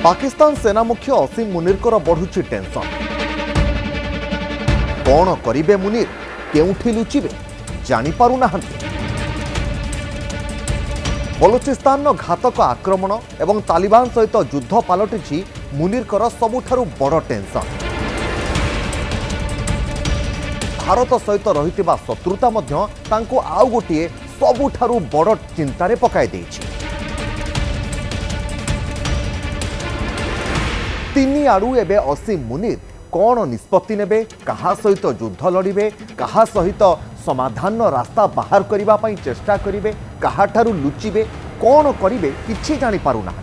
पाकिस्तान सेना मुख्य असीम मुनीर बढ़ुची टेंशन कौन करिबे मुनीर केउठी लुचिबे जानी पारु नाहंती। बलूचिस्तान घातक आक्रमण एवं तालिबान सहित युद्ध पलटिछि मुनीर सबुठारु बड़ टेंशन। भारत सहित रहितिबा शत्रुता मध्य तांको आउ गोटिए सबुठारु बड़ चिंतारे पकाई देइछि। तीन आड़ू एबे असीम मुनीर कौन निष्पत्ति नेबे, कहा सहित युद्ध लड़िबे, कहा सहित समाधान रास्ता बाहर करबा पई चेष्टा करिवे, काहाठारु लुचिबे, कौन करिवे किछि जानि पारु ना।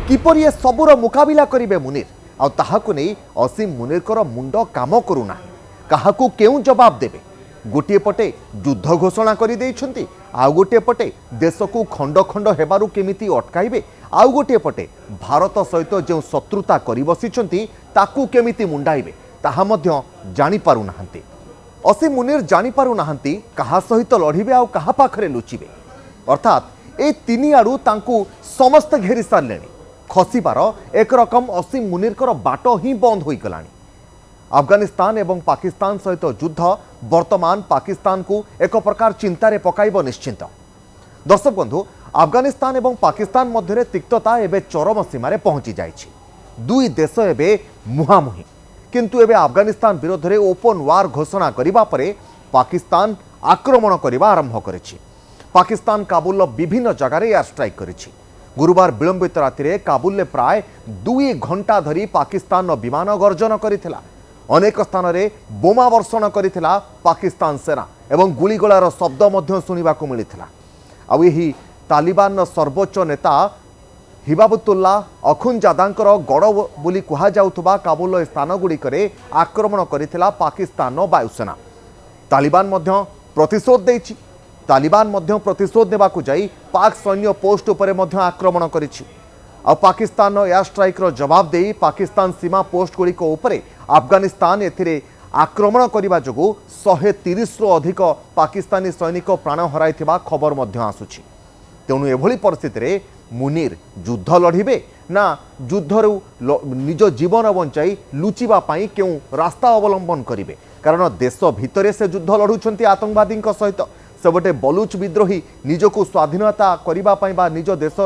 किपरि ए सबुर मुकाबिला करिवे मुनीर आ ताहाकु नै असीम मुनीर मुंड काम करूना। काहाकु केउ जवाब देबे। गोटे पटे युद्ध घोषणा करि देइछन्ति, आउ गोटे पटे देश को खंड खंड हेबारु केमिति अटकाइबे, आउ गोटे पटे भारत सहित जो शत्रुता करि बसिछन्ति ताकु केमिति मुंडाइबे ताहा मध्य जानि पारु नाहंती। असीम मुनीर जानि पारु नाहंती कहा सहित लड़िबे आउ कहा पाखरे लुचिबे। अर्थात ए तीन आड़ू तांकु समस्त घेरी सारलेनी। खसिबार एक रकम असीम मुनीर बाट ही बंद होई गलानी। अफगानिस्तान एवं पाकिस्तान सहित युद्ध वर्तमान पाकिस्तान को एक प्रकार चिंतारे पकाइब निश्चिंत। दर्शक बंधु, अफगानिस्तान एवं पाकिस्तान मध्य तिक्तता एवं चरम सीमार पहुंची जाइछि। दुई देश एवं मुहांमुही, किंतु एवं अफगानिस्तान विरोध में ओपन वार घोषणा करिबा परे पाकिस्तान आक्रमण करने आरंभ करिछि। पाकिस्तान काबुल विभिन्न जगार एयर स्ट्राइक करिछि। गुरुवार विलंबित राति काबुल में प्राय 2 घंटा धरी पाकिस्तान विमान गर्जन करिथिला। अनेक स्थान में बोमा वर्षण करिथिला पाकिस्तान सेना एवं गुलीगोलार शब्द मध्य शुणा मिलता। आही तालिबान सर्वोच्च नेता हिबाबुतुल्लाह अखुनजादांकर गड़ बोली कहुवा काबुल स्थानगुड़िक आक्रमण करिथिला पाकिस्तान वायुसेना। तालिबान मध्य प्रतिशोध देइछि। तालिबान मध्य प्रतिशोध देबाकु जाई पाक सैन्य पोस्ट उपरे मध्य आक्रमण करिछि। आ पाकिस्तान एयर स्ट्राइक रो जवाब देई पाकिस्तान सीमा पोस्ट गुड़िक उपरे अफगानिस्तान एथिरे आक्रमण करने जोगु 130 रु अधिक पाकिस्तानी सैनिक प्राण हराइथिबा खबर मध्य आसुछि। तेणु एभली परिस्थिति रे मुनीर युद्ध लड़िबे ना युद्धरु निज जीवन बंचाई लुचिबा पाई केउ रास्ता अवलंबन करिवे। कारण देश भितरे से युद्ध लड़ुछंती आतंकवादी सहित। सेबटे बलूच विद्रोही निजको स्वाधीनता करिबा पाई बा निज देश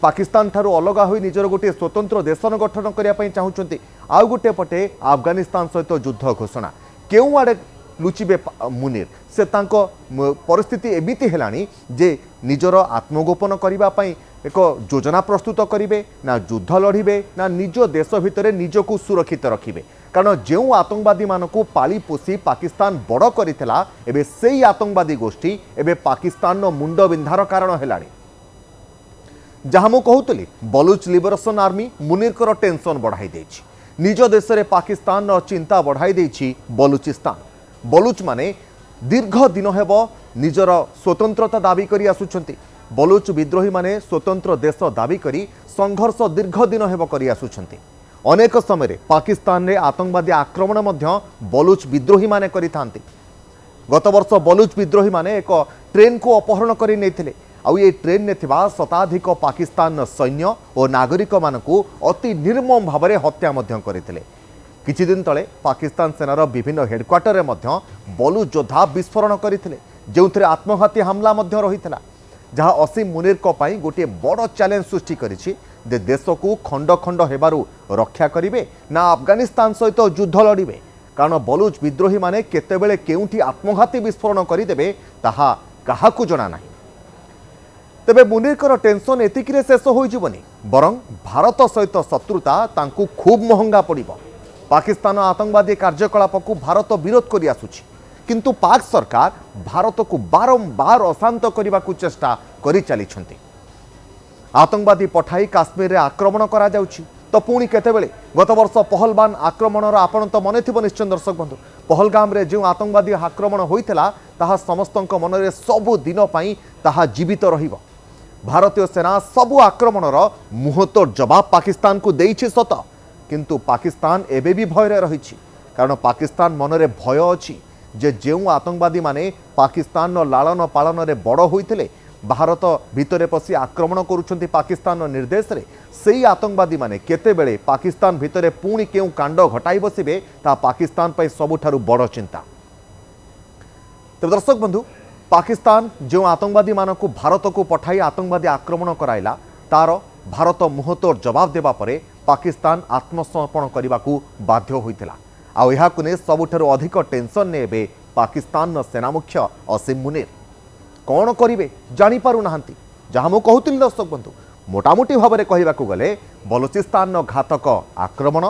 पाकिस्तान ठारू अलग होई निजर गोटे स्वतंत्र देश गठन करिया पाई चाहुचंती। आउ गोटे पटे अफगानिस्तान सहित युद्ध घोषणा। केउ आड़े लुचिबे मुनीर से तांको परिस्थिति एमिति हेलानी जे निजर आत्मगोपन करिबा पाई एक योजना प्रस्तुत करिवे, ना युद्ध लड़िबे, ना निज देश भितरे निजको सुरक्षित रखिबे। कारण जो आतंकवादी मानकु पाली पोषी पाकिस्तान बड़ करिथिला एबे सेई आतंकवादी गोष्ठी एबे पाकिस्तान मुंड बिंधार कारण हेलानी। जहाँ मु कहूतली Baloch liberation army Munir tension बढ़ाई देछि। निज देश में पाकिस्तान चिंता बढ़ाई देछि बलूचिस्तान। बलूच माने दीर्घ दिन हेब निजर स्वतंत्रता दाबी करी आसुछंती। बलूच विद्रोही माने स्वतंत्र देश दाबी करी संघर्ष दीर्घ दिन हेब करी आसुछंती। अनेक समय पाकिस्तान में आतंकवादी आक्रमण मध्य बलूच विद्रोही माने करिथांती। गत वर्ष बलूच विद्रोही माने एक ट्रेन को अपहरण करी नेथिले। आउ ये ट्रेन ने थिबा शताधिक पाकिस्तान सैन्य और नागरिक मानकु अति निर्मम भाव में हत्या मध्य करथिले। किछि दिन तले पाकिस्तान सेनार विभिन्न हेडक्वार्टर रे मध्य बलूच योद्धा विस्फोरण करथिले, जेउथरे आत्मघाती हमला मध्य रहितला। जहाँ असीम मुनीर को पाई गोटे बड़ चैलेंज सृष्टि करिछि जे देश को खंड खंड हेबारु रक्षा करिवे ना अफगानिस्तान सहित युद्ध लड़िबे। कारण बलूच विद्रोही माने केतेबेले केउठी आत्मघाती विस्फोरण करिदेबे ताहा काहाकु जणा नाही। तेबे मुनीर टेंशन एतिकिरे शेष होइजिबनी, बरं भारत सहित शत्रुता तांकु खूब महंगा पड़िबो। पाकिस्तान आतंकवादी कार्यकलाप को भारत विरोध करि आसुछि, किंतु पाक सरकार भारत को बारंबार अशांत करने को चेष्टा करि चलिछंती। आतंकवादी पठाई काश्मीर रे आक्रमण करा जाउछि तो पुणी केतेबेले गत वर्ष पहलगाम आक्रमणर आपण तो मन थिबो निश्चय दर्शक बंधु। पहलगाम रे जो आतंकवादी आक्रमण होइतला ताहा समस्तक मनरे सबु दिन पई ताहा जीवित रहिबो। भारतीय सेना सबु आक्रमणर मुहतोड़ जवाब पाकिस्तान को देइछि सत, किंतु पाकिस्तान एबे भी भय रे रहिछि। कारण पाकिस्तान मनरे भय अछि जे जो आतंकवादी माने पाकिस्तान लालन पालन रे बड़ होइतिले भारत भितरे पशि आक्रमण करुछंती पाकिस्तान निर्देश रे सेई आतंकवादी माने केतेबेले पाकिस्तान भितरे पुणी केउ कांड घटाई बसिबे ता पाकिस्तान पई सबुठारु बड़ चिंता। तेज दर्शक बंधु, पाकिस्तान जो आतंकवादी मानक भारत को पठाई आतंकवादी आक्रमण कराइला तार भारत मुहतोड़ जवाब देवा परे पाकिस्तान आत्मसमर्पण करने को बाध्य होइतिला। आउ एहाकु ने सबुठारु अधिक टेंशन ने एबे पाकिस्तान सेना मुख्य असीम मुनीर कौन करिवे जानी पारु नाहंती। जहां मु कहूतिल दर्शक बंधु, मोटामोटी भाव में कहबाकू गले बलूचिस्तान घातक आक्रमण,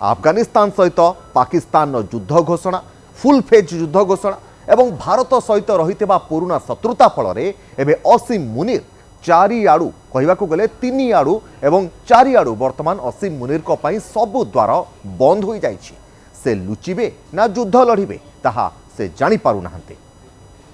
अफगानिस्तान सहित पाकिस्तान युद्ध घोषणा, फुल फेज युद्ध घोषणा एवं भारत सहित रहितबा पुराना शत्रुता फल एबे असीम मुनीर चारिआडू कहबाकू गले तीन आड़ू एवं चारिआडू वर्तमान असीम मुनीर को पई सबु द्वार बंद हो जाइछि। से लुचिबे ना युद्ध लड़िबे ताहा से जानी पारु नाहंती।